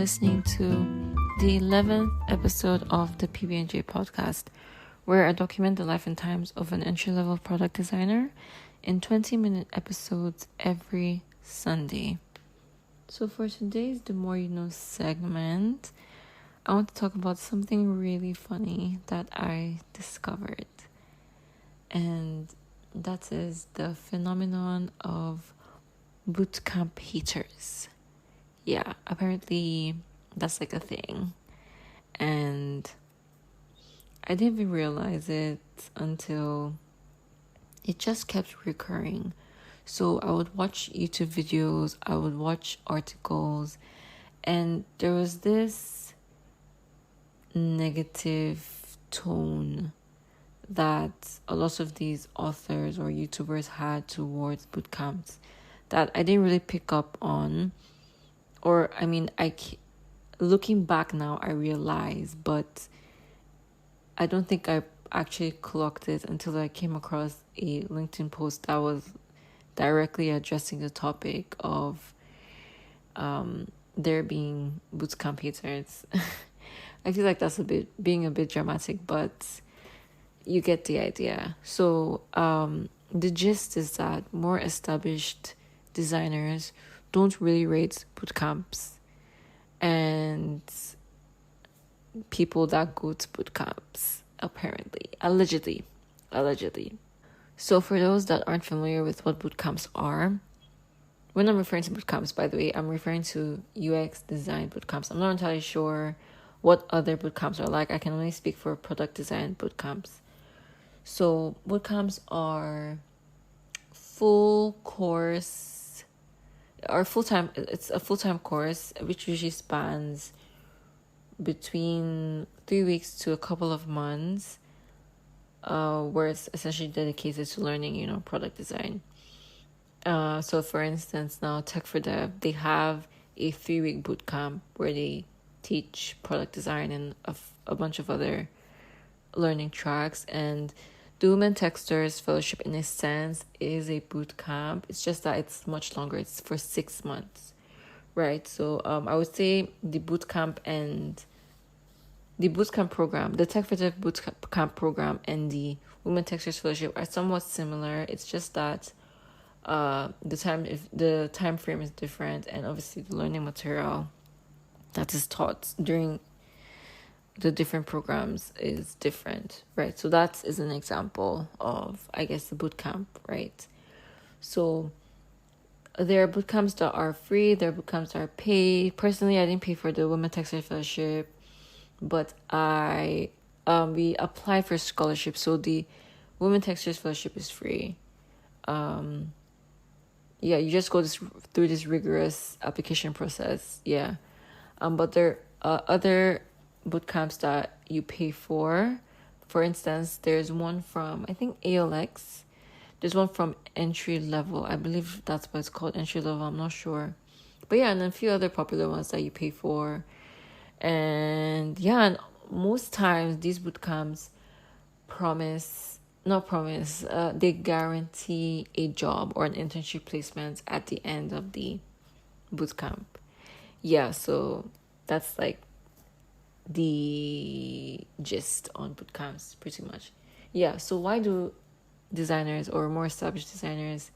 listening to the 11th episode of the PB&J podcast, where I document the life and times of an entry-level product designer in 20-minute episodes every Sunday. So for today's The More You Know segment, I want to talk about something really funny that I discovered. And that is the phenomenon of bootcamp haters. Yeah, apparently that's like a thing. And I didn't even realize it until it just kept recurring. So I would watch YouTube videos, I would watch articles, and there was this negative tone that a lot of these authors or YouTubers had towards bootcamps that I didn't really pick up on. Or, looking back now, I realize, but I don't think I actually clocked it until I came across a LinkedIn post that was directly addressing the topic of there being bootcamp haters. I feel like that's being a bit dramatic, but you get the idea. So the gist is that more established designers don't really rate bootcamps, and people that go to bootcamps, apparently, allegedly. So for those that aren't familiar with what bootcamps are, when I'm referring to bootcamps, by the way, I'm referring to UX design bootcamps. I'm not entirely sure what other bootcamps are like. I can only speak for product design bootcamps. So bootcamps are it's a full-time course which usually spans between 3 weeks to a couple of months, where it's essentially dedicated to learning, product design. So for instance, now Tech for Dev, they have a 3-week bootcamp where they teach product design and a bunch of other learning tracks. And the Women Texters Fellowship, in a sense, is a boot camp. It's just that it's much longer. It's for 6 months, right? So I would say the boot camp program, the Tech for Dev boot camp program, and the Women Texters Fellowship are somewhat similar. It's just that the time frame is different, and obviously the learning material that is taught during the different programs is different, right? So that is an example of, I guess, the boot camp, right? So there are boot camps that are free, there are boot camps that are paid. Personally, I didn't pay for the Women Texas Fellowship, but we applied for scholarship. So the Women Texas Fellowship is free. You just go through this rigorous application process. But there are other boot camps that you pay for. For instance, there's one from, I think, ALX. There's one from Entry Level. I believe that's what it's called, Entry Level. I'm not sure. But and then a few other popular ones that you pay for. And most times these boot camps they guarantee a job or an internship placement at the end of the boot camp. So that's like the gist on boot camps, pretty much. So why do designers or more established designers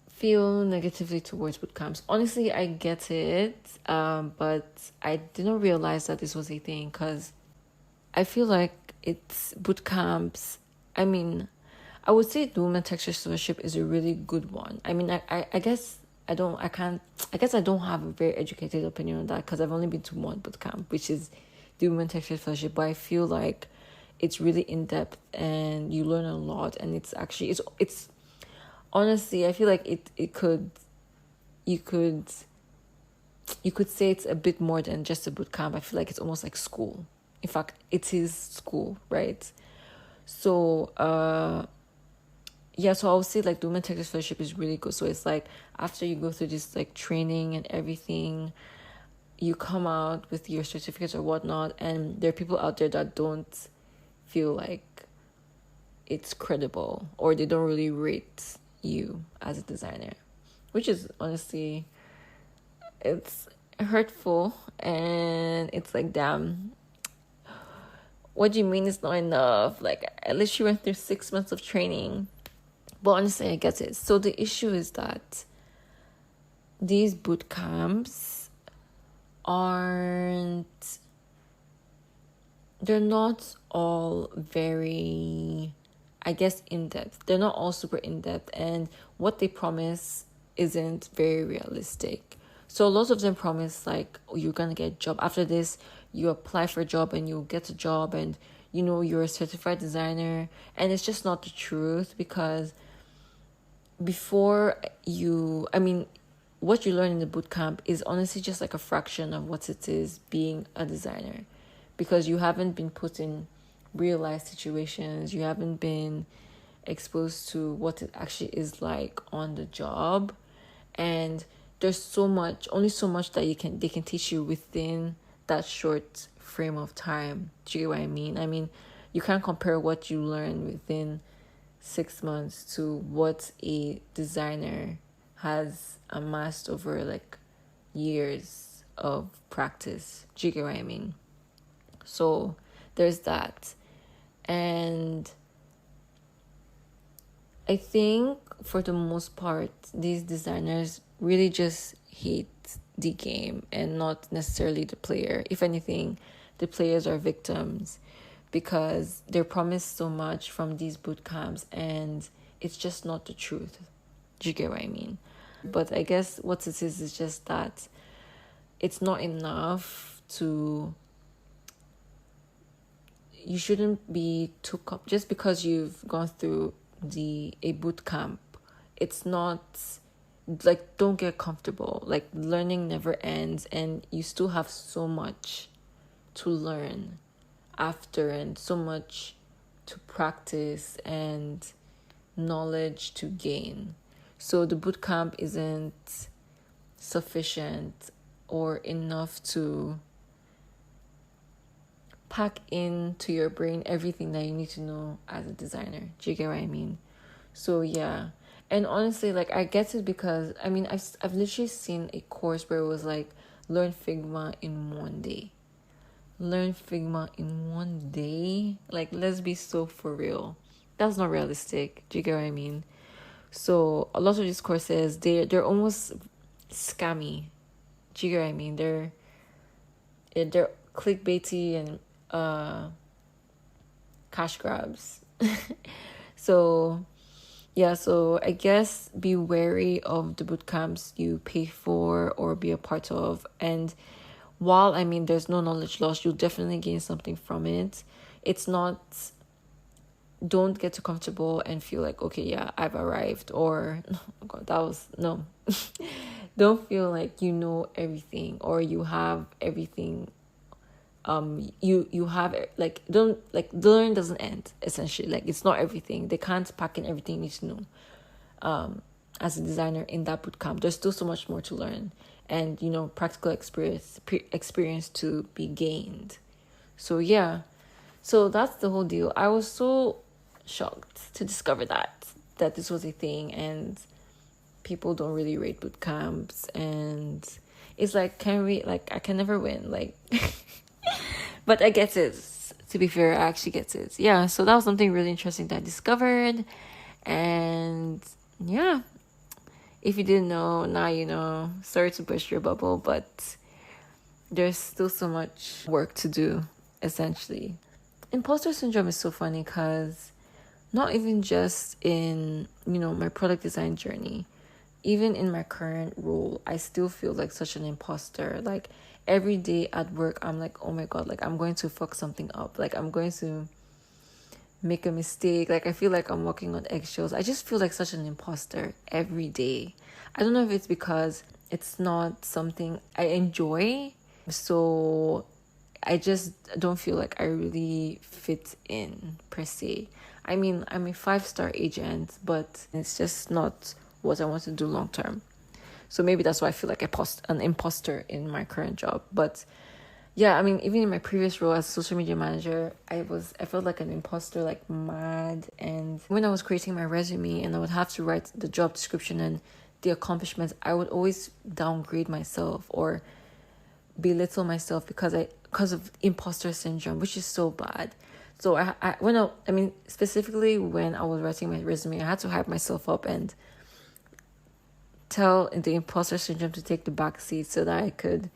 feel negatively towards boot camps? Honestly, I get it, but I didn't realize that this was a thing, because I feel like it's boot camps. I would say the Women Texture Scholarship is a really good one. I guess I don't have a very educated opinion on that, because I've only been to one bootcamp, which is the Women Texture Fellowship. But I feel like it's really in depth and you learn a lot. And it's actually it's honestly, I feel like you could say it's a bit more than just a bootcamp. I feel like it's almost like school. In fact, it is school, right? So so I would say like the Women Texas Fellowship is really good. So it's like after you go through this like training and everything, you come out with your certificates or whatnot, and there are people out there that don't feel like it's credible, or they don't really rate you as a designer, which is honestly, it's hurtful, and it's like, damn, what do you mean it's not enough? Like, at least she went through 6 months of training. But honestly, I get it. So the issue is that these boot camps they're not all very, I guess, in-depth. They're not all super in-depth, and what they promise isn't very realistic. So a lot of them promise, like, oh, you're gonna get a job after this, you apply for a job and you'll get a job, and you're a certified designer. And it's just not the truth, because what you learn in the bootcamp is honestly just like a fraction of what it is being a designer, because you haven't been put in real life situations, you haven't been exposed to what it actually is like on the job. And there's only so much that they can teach you within that short frame of time. Do you get what I mean? I mean, you can't compare what you learn within 6 months to what a designer has amassed over like years of practice. Do you get what I mean? So there's that. And I think for the most part, these designers really just hate the game and not necessarily the player. If anything, the players are victims, because they're promised so much from these boot camps and it's just not the truth. Do you get what I mean? But I guess what it is just that it's not enough to... You shouldn't be too... Just because you've gone through a boot camp, it's not... Like, don't get comfortable. Like, learning never ends, and you still have so much to learn after, and so much to practice and knowledge to gain. So the boot camp isn't sufficient or enough to pack into your brain everything that you need to know as a designer. Do you get what I mean? So yeah. And honestly, like, I get it, because I mean, I've literally seen a course where it was like, learn Figma in 1 day. Learn Figma in 1 day? Like, let's be so for real. That's not realistic. Do you get what I mean? So a lot of these courses, they're almost scammy. Do you get what I mean? They're clickbaity and cash grabs. So yeah, so I guess be wary of the boot camps you pay for or be a part of. And while, I mean, there's no knowledge loss, you'll definitely gain something from it. It's not... Don't get too comfortable and feel like, okay, yeah, I've arrived. Or, oh God, that was... No. Don't feel like you know everything or you have everything. You have, like, don't, like, the learning doesn't end, essentially. Like, it's not everything. They can't pack in everything you need to know as a designer in that bootcamp. There's still so much more to learn, and practical experience to be gained. So yeah, so that's the whole deal. I was so shocked to discover that this was a thing, and people don't really rate boot camps, and it's like, I can never win, like. But I get it. To be fair, I actually get it. Yeah, so that was something really interesting that I discovered. And yeah, if you didn't know, now you know. Sorry to burst your bubble, but there's still so much work to do, essentially. Imposter syndrome is so funny, because not even just in, my product design journey, even in my current role, I still feel like such an imposter. Like, every day at work, I'm like, oh my God, like, I'm going to fuck something up. Like, I'm going to make a mistake. Like, I feel like I'm walking on eggshells. I just feel like such an imposter every day. I don't know if it's because it's not something I enjoy, so I just don't feel like I really fit in, per se. I mean, I'm a 5-star agent, but it's just not what I want to do long term. So maybe that's why I feel like an imposter in my current job. But yeah, I mean, even in my previous role as social media manager, I felt like an imposter, like mad. And when I was creating my resume and I would have to write the job description and the accomplishments, I would always downgrade myself or belittle myself because of imposter syndrome, which is so bad. So specifically when I was writing my resume, I had to hype myself up and tell the imposter syndrome to take the back seat so that I could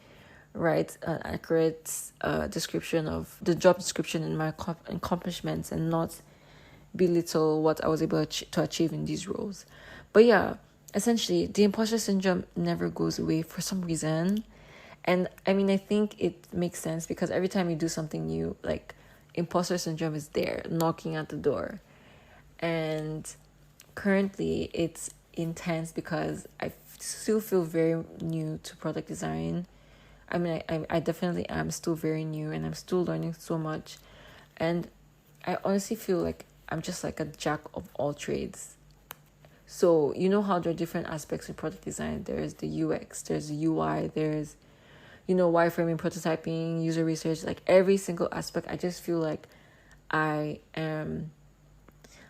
write an accurate description of the job description and my accomplishments and not belittle what I was able to achieve in these roles. But yeah, essentially, the imposter syndrome never goes away for some reason. And I mean, I think it makes sense because every time you do something new, like, imposter syndrome is there knocking at the door. And currently it's intense because I still feel very new to product design. I mean, I definitely am still very new and I'm still learning so much. And I honestly feel like I'm just like a jack of all trades. So you know how there are different aspects of product design. There's the UX, there's the UI, there's, wireframing, prototyping, user research, like every single aspect. I just feel like I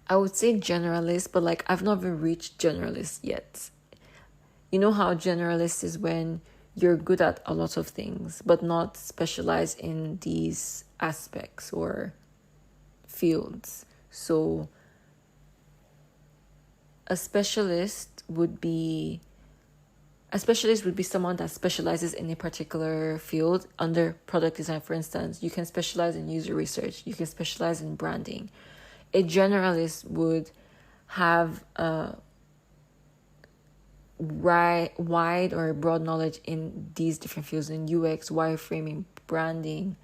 would say generalist, but like I've not even reached generalist yet. You know how generalist is when you're good at a lot of things, but not specialized in these aspects or fields. So a specialist would be someone that specializes in a particular field under product design. For instance, you can specialize in user research, you can specialize in branding. A generalist would have a wide or broad knowledge in these different fields, in UX, wireframing, branding,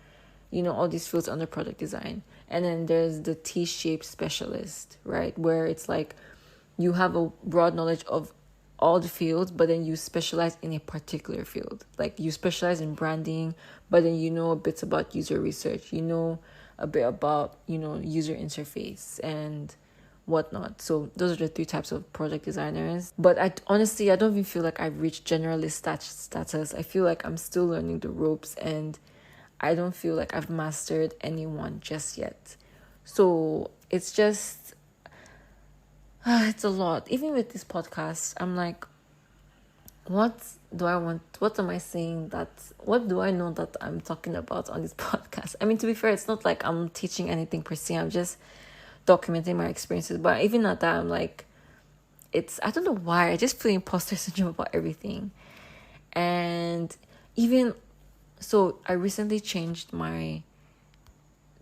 all these fields under product design. And then there's the T-shaped specialist, right? Where it's like you have a broad knowledge of all the fields, but then you specialize in a particular field. Like you specialize in branding, but then you know a bit about user research, a bit about, user interface and whatnot. So those are the three types of product designers. But I don't even feel like I've reached generalist status. I feel like I'm still learning the ropes and I don't feel like I've mastered anyone just yet. So it's just, it's a lot. Even with this podcast, I'm like, what do I want? What am I saying what do I know that I'm talking about on this podcast? I mean, to be fair, it's not like I'm teaching anything per se. I'm just documenting my experiences. But even at that, I'm like, I don't know why. I just feel imposter syndrome about everything. And even, so I recently changed my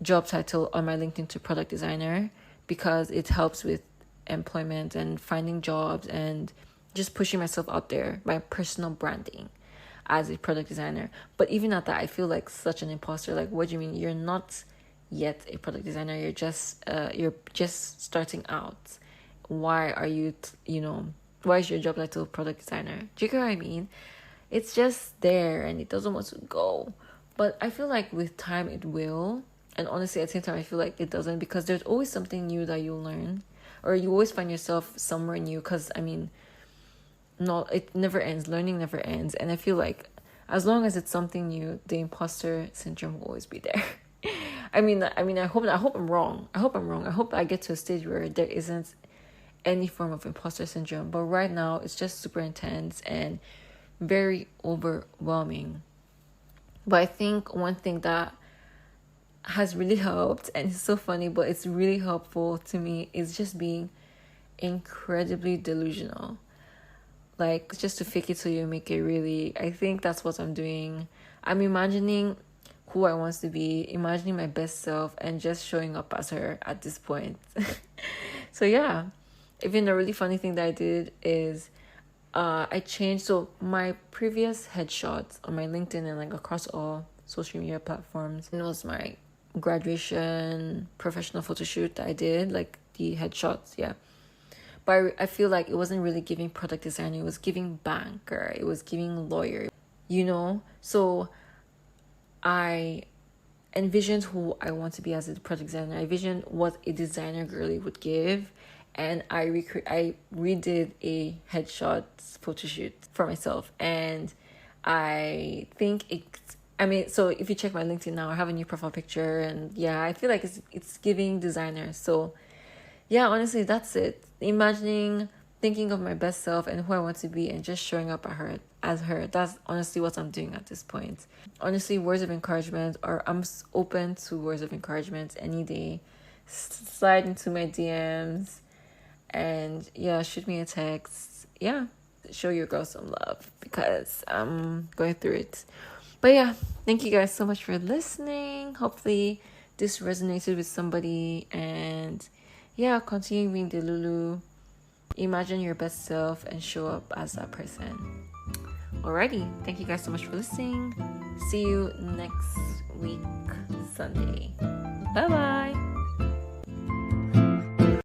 job title on my LinkedIn to product designer because it helps with employment and finding jobs and just pushing myself out there, my personal branding as a product designer. But even at that, I feel like such an imposter. Like, what do you mean you're not yet a product designer? You're just starting out. Why are you why is your job title product designer? Do you get what I mean? It's just there and it doesn't want to go. But I feel like with time it will. And honestly, at the same time, I feel like it doesn't, because there's always something new that you'll learn, or you always find yourself somewhere new. Because it never ends. Learning never ends. And I feel like as long as it's something new, the imposter syndrome will always be there. I hope I'm wrong. I hope I get to a stage where there isn't any form of imposter syndrome. But right now, it's just super intense and very overwhelming. But I think one thing that has really helped, and it's so funny, but it's really helpful to me, is just being incredibly delusional. Like, just to fake it till you make it, really. I think that's what I'm doing. I'm imagining who I want to be, imagining my best self, and just showing up as her at this point. So yeah, even a really funny thing that I did is I changed. So my previous headshot on my LinkedIn and like across all social media platforms, it was my graduation professional photo shoot that I did, like the headshots, yeah. But I feel like it wasn't really giving product design. It was giving banker. It was giving lawyer, So I envisioned who I want to be as a product designer. I envisioned what a designer girly would give. And I redid a headshot photo shoot for myself. And I think so if you check my LinkedIn now, I have a new profile picture. And yeah, I feel like it's giving designer. So yeah, honestly, that's it. Imagining thinking of my best self and who I want to be and just showing up as her. That's honestly what I'm doing at this point. Honestly, words of encouragement, or I'm open to words of encouragement any day. Slide into my DMs and shoot me a text. Show your girl some love because I'm going through it. But thank you guys so much for listening. Hopefully this resonated with somebody, and continue being the Lulu. Imagine your best self and show up as that person. Alrighty, thank you guys so much for listening. See you next week, Sunday. Bye bye.